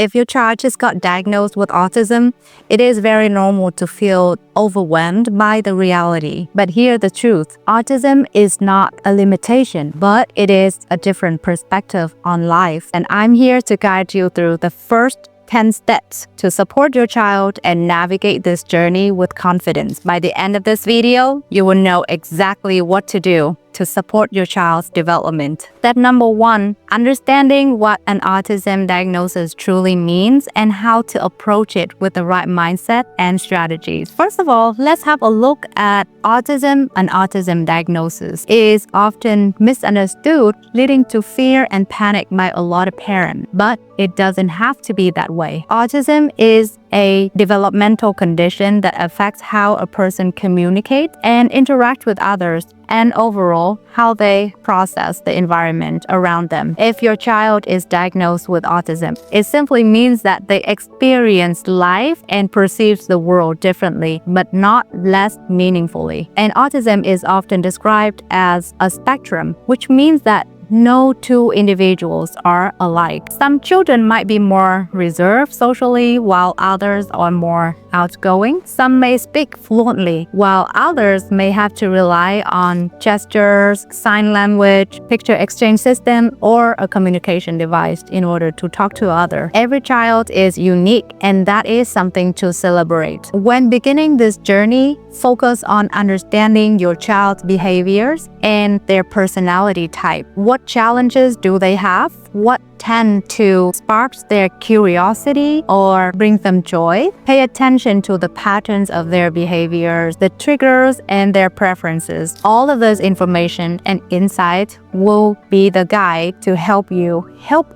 If your child just got diagnosed with autism, it is very normal to feel overwhelmed by the reality. But here's the truth. Autism is not a limitation, but it is a different perspective on life. And I'm here to guide you through the first 10 steps to support your child and navigate this journey with confidence. By the end of this video, you will know exactly what to do to support your child's development. Step number 1, understanding what an autism diagnosis truly means and how to approach it with the right mindset and strategies. First of all, let's have a look at autism. An autism diagnosis is often misunderstood, leading to fear and panic by a lot of parents. But it doesn't have to be that way. Autism is a developmental condition that affects how a person communicates and interact with others, and overall how they process the environment around them. If your child is diagnosed with autism, it simply means that they experience life and perceive the world differently, but not less meaningfully. And autism is often described as a spectrum, which means that no two individuals are alike. Some children might be more reserved socially, while others are more outgoing. Some may speak fluently, while others may have to rely on gestures, sign language, picture exchange system, or a communication device in order to talk to others. Every child is unique, and that is something to celebrate. When beginning this journey, focus on understanding your child's behaviors and their personality type. What challenges do they have? What tend to spark their curiosity or bring them joy? Pay attention to the patterns of their behaviors, the triggers, and their preferences. All of this information and insight will be the guide to help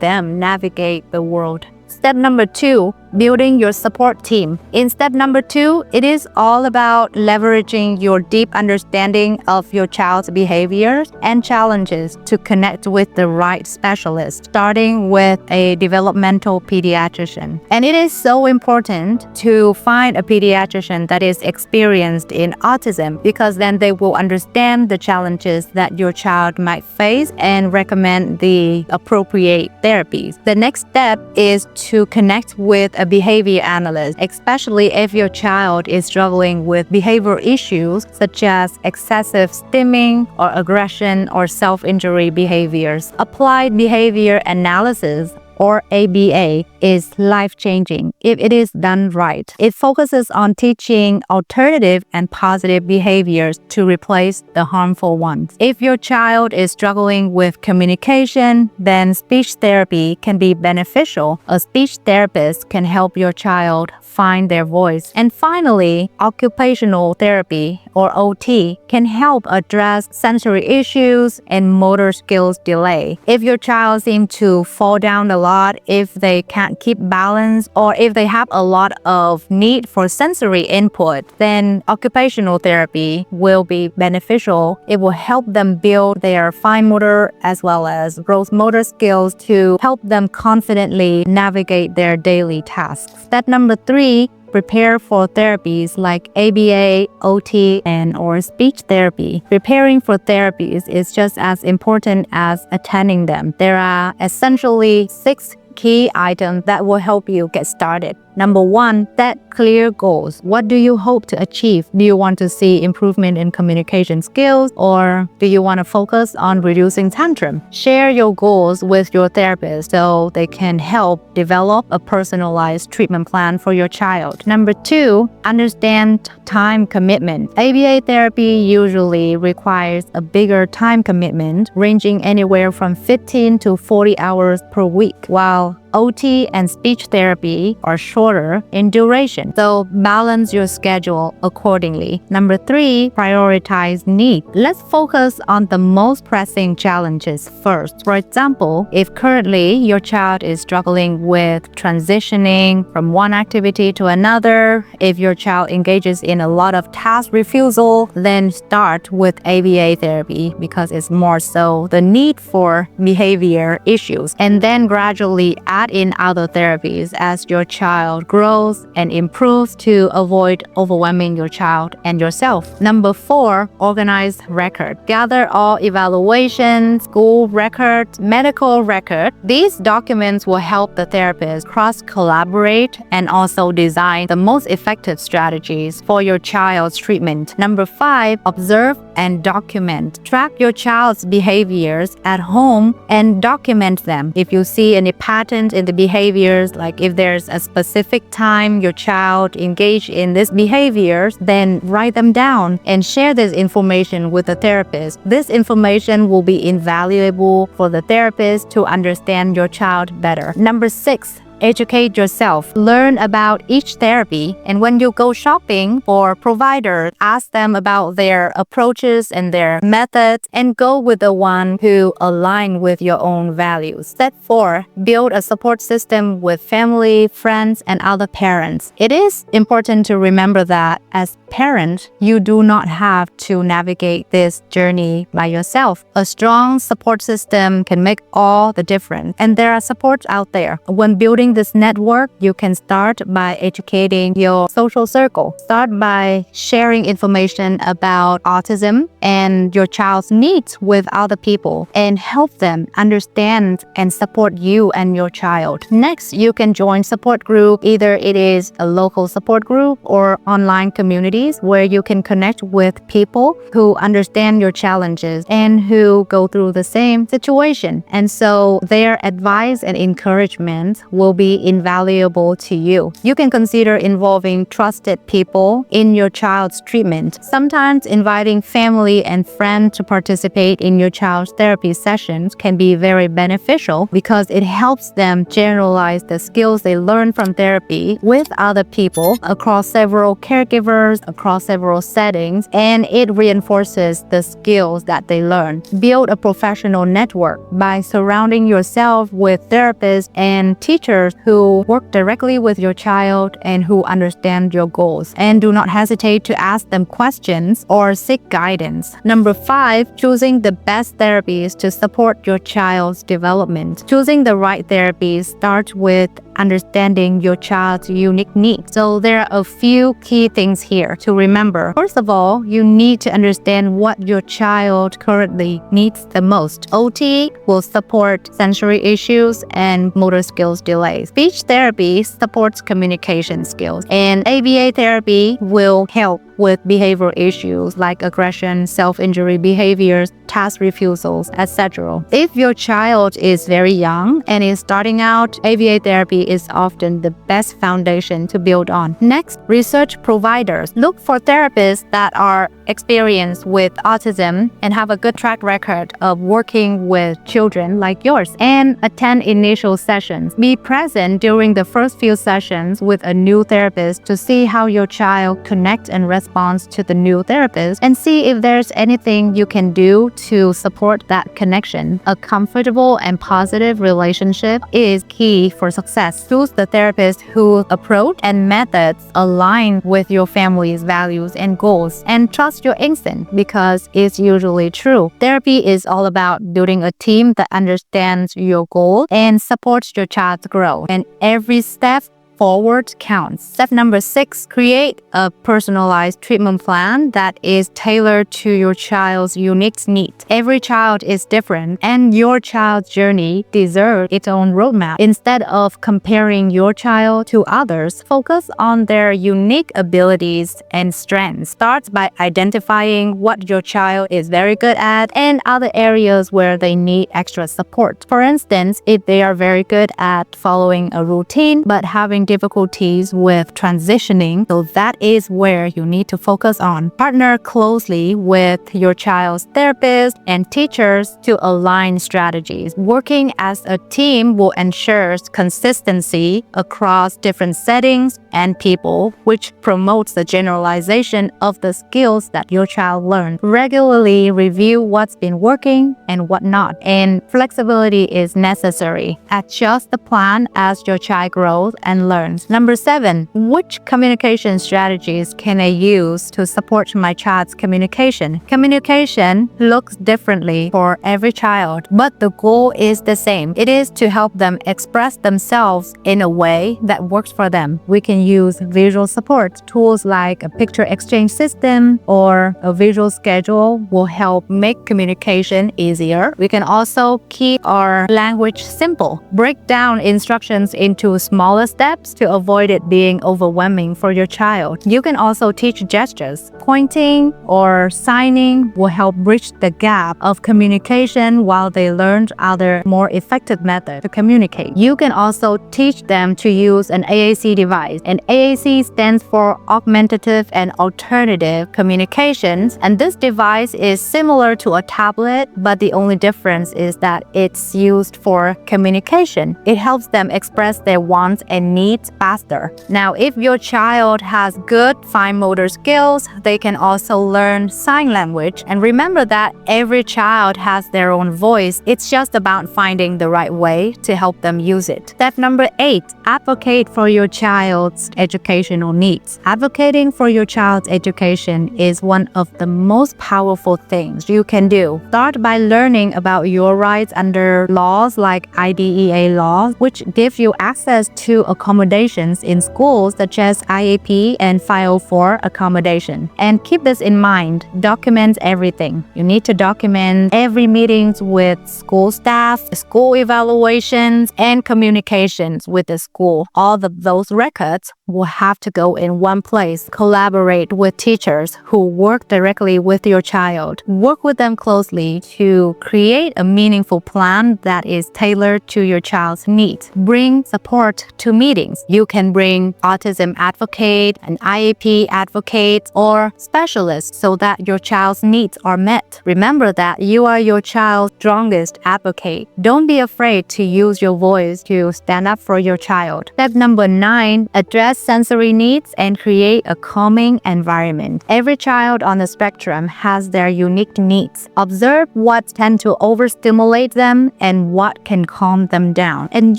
them navigate the world. Step number 2, building your support team. In step number 2, it is all about leveraging your deep understanding of your child's behaviors and challenges to connect with the right specialist, starting with a developmental pediatrician. And it is so important to find a pediatrician that is experienced in autism, because then they will understand the challenges that your child might face and recommend the appropriate therapies. The next step is to connect with a behavior analyst, especially if your child is struggling with behavioral issues such as excessive stimming or aggression or self-injury behaviors. Applied behavior analysis, or ABA, is life-changing if it is done right. It focuses on teaching alternative and positive behaviors to replace the harmful ones. If your child is struggling with communication, then speech therapy can be beneficial. A speech therapist can help your child find their voice. And finally, occupational therapy, or OT, can help address sensory issues and motor skills delay. If your child seems to fall down a lot, if they can't keep balance, or if they have a lot of need for sensory input, then occupational therapy will be beneficial. It will help them build their fine motor as well as gross motor skills to help them confidently navigate their daily tasks. Step number 3, prepare for therapies like ABA, OT, or speech therapy. Preparing for therapies is just as important as attending them. There are essentially 6 key items that will help you get started. Number 1, set clear goals. What do you hope to achieve? Do you want to see improvement in communication skills, or do you want to focus on reducing tantrum? Share your goals with your therapist so they can help develop a personalized treatment plan for your child. Number 2, understand time commitment. ABA therapy usually requires a bigger time commitment, ranging anywhere from 15 to 40 hours per week, while OT and speech therapy are shorter in duration, so balance your schedule accordingly. Number 3, prioritize needs. Let's focus on the most pressing challenges first. For example, if currently your child is struggling with transitioning from one activity to another, if your child engages in a lot of task refusal, then start with ABA therapy because it's more so the need for behavior issues, and then gradually add add in other therapies as your child grows and improves to avoid overwhelming your child and yourself. Number 4, organize record. Gather all evaluations, school records, medical record. These documents will help the therapist cross-collaborate and also design the most effective strategies for your child's treatment. Number 5, observe and document. Track your child's behaviors at home and document them. If you see any patterns in the behaviors, like if there's a specific time your child engaged in these behaviors, then write them down and share this information with the therapist. This information will be invaluable for the therapist to understand your child better. Number 6, educate yourself. Learn about each therapy, and when you go shopping for providers, ask them about their approaches and their methods, and go with the one who align with your own values. Step 4, build a support system with family, friends, and other parents. It is important to remember that as parent, you do not have to navigate this journey by yourself. A strong support system can make all the difference, and there are supports out there. When building this network, you can start by educating your social circle. Start by sharing information about autism and your child's needs with other people and help them understand and support you and your child. Next, you can join support group. Either it is a local support group or online communities where you can connect with people who understand your challenges and who go through the same situation. And so their advice and encouragement will be invaluable to you. You can consider involving trusted people in your child's treatment. Sometimes inviting family and friends to participate in your child's therapy sessions can be very beneficial because it helps them generalize the skills they learn from therapy with other people across several caregivers, across several settings, and it reinforces the skills that they learn. Build a professional network by surrounding yourself with therapists and teachers who work directly with your child and who understand your goals. And do not hesitate to ask them questions or seek guidance. Number 5, choosing the best therapies to support your child's development. Choosing the right therapies starts with understanding your child's unique needs. So there are a few key things here to remember. First of all, you need to understand what your child currently needs the most. OT will support sensory issues and motor skills delays. Speech therapy supports communication skills, and ABA therapy will help with behavioral issues like aggression, self-injury behaviors, task refusals, etc. If your child is very young and is starting out, ABA therapy is often the best foundation to build on. Next, research providers. Look for therapists that are experienced with autism and have a good track record of working with children like yours, and attend initial sessions. Be present during the first few sessions with a new therapist to see how your child connects and responds to the new therapist, and see if there's anything you can do to support that connection. A comfortable and positive relationship is key for success. Choose the therapist whose approach and methods align with your family's values and goals, and trust your instinct because it's usually true. Therapy is all about building a team that understands your goal and supports your child's growth, and every step forward counts. Step number 6, create a personalized treatment plan that is tailored to your child's unique needs. Every child is different, and your child's journey deserves its own roadmap. Instead of comparing your child to others, focus on their unique abilities and strengths. Start by identifying what your child is very good at and other areas where they need extra support. For instance, if they are very good at following a routine but having difficulties with transitioning, so that is where you need to focus on. Partner closely with your child's therapist and teachers to align strategies. Working as a team will ensure consistency across different settings and people, which promotes the generalization of the skills that your child learned. Regularly review what's been working and what not, and flexibility is necessary. Adjust the plan as your child grows and learns. learns. Number 7, which communication strategies can I use to support my child's communication? Communication looks differently for every child, but the goal is the same. It is to help them express themselves in a way that works for them. We can use visual support. Tools like a picture exchange system or a visual schedule will help make communication easier. We can also keep our language simple. Break down instructions into smaller steps to avoid it being overwhelming for your child. You can also teach gestures. Pointing or signing will help bridge the gap of communication while they learn other more effective methods to communicate. You can also teach them to use an AAC device. And AAC stands for Augmentative and Alternative Communications. And this device is similar to a tablet, but the only difference is that it's used for communication. It helps them express their wants and needs faster. Now, if your child has good fine motor skills, they can also learn sign language. And remember that every child has their own voice. It's just about finding the right way to help them use it. Step number 8, advocate for your child's educational needs. Advocating for your child's education is one of the most powerful things you can do. Start by learning about your rights under laws like IDEA laws, which give you access to accommodations in schools such as IEP and 504 accommodation. And keep this in mind, document everything. You need to document every meetings with school staff, school evaluations, and communications with the school. All of those records will have to go in one place. Collaborate with teachers who work directly with your child. Work with them closely to create a meaningful plan that is tailored to your child's needs. Bring support to meetings. You can bring autism advocate, an IEP advocate, or specialist so that your child's needs are met. Remember that you are your child's strongest advocate. Don't be afraid to use your voice to stand up for your child. Step number 9, address sensory needs and create a calming environment. Every child on the spectrum has their unique needs. Observe what tends to overstimulate them and what can calm them down. And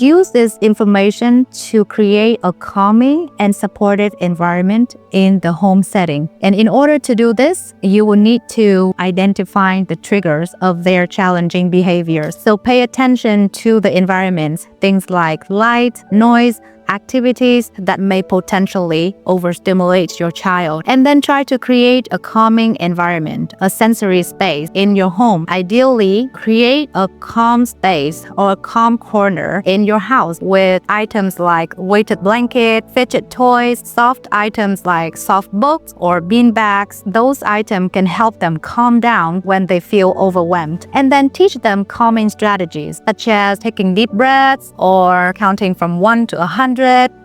use this information to create a calming and supportive environment in the home setting. And in order to do this, you will need to identify the triggers of their challenging behaviors. So pay attention to the environments, things like light, noise, activities that may potentially overstimulate your child. And then try to create a calming environment, a sensory space in your home. Ideally, create a calm space or a calm corner in your house with items like weighted blanket, fidget toys, soft items like soft books or bean bags. Those items can help them calm down when they feel overwhelmed. And then teach them calming strategies such as taking deep breaths or counting from 1 to 100,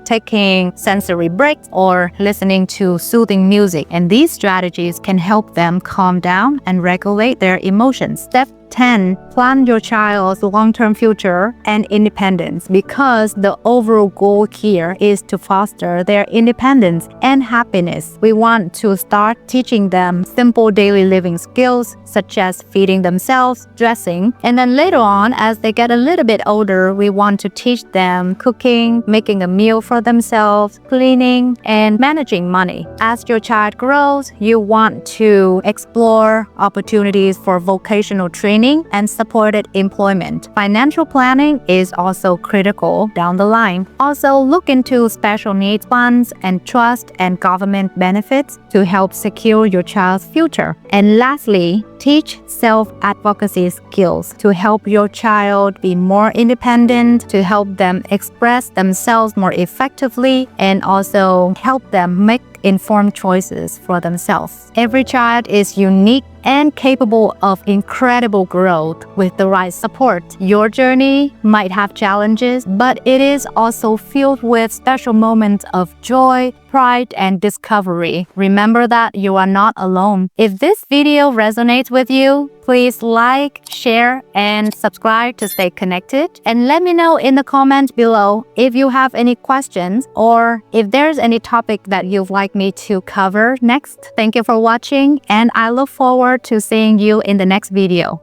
taking sensory breaks, or listening to soothing music. And these strategies can help them calm down and regulate their emotions. Step 10, plan your child's long-term future and independence, because the overall goal here is to foster their independence and happiness. We want to start teaching them simple daily living skills such as feeding themselves, dressing, and then later on, as they get a little bit older, we want to teach them cooking, making a meal for themselves, cleaning, and managing money. As your child grows, you want to explore opportunities for vocational training and supported employment. Financial planning is also critical down the line. Also, look into special needs funds and trust and government benefits to help secure your child's future. And lastly, teach self-advocacy skills to help your child be more independent, to help them express themselves more effectively, and also help them make informed choices for themselves. Every child is unique and capable of incredible growth with the right support. Your journey might have challenges, but it is also filled with special moments of joy, pride, and discovery. Remember that you are not alone. If this video resonates with you, please like, share, and subscribe to stay connected. And let me know in the comments below if you have any questions or if there's any topic that you'd like me to cover next. Thank you for watching, and I look forward to seeing you in the next video.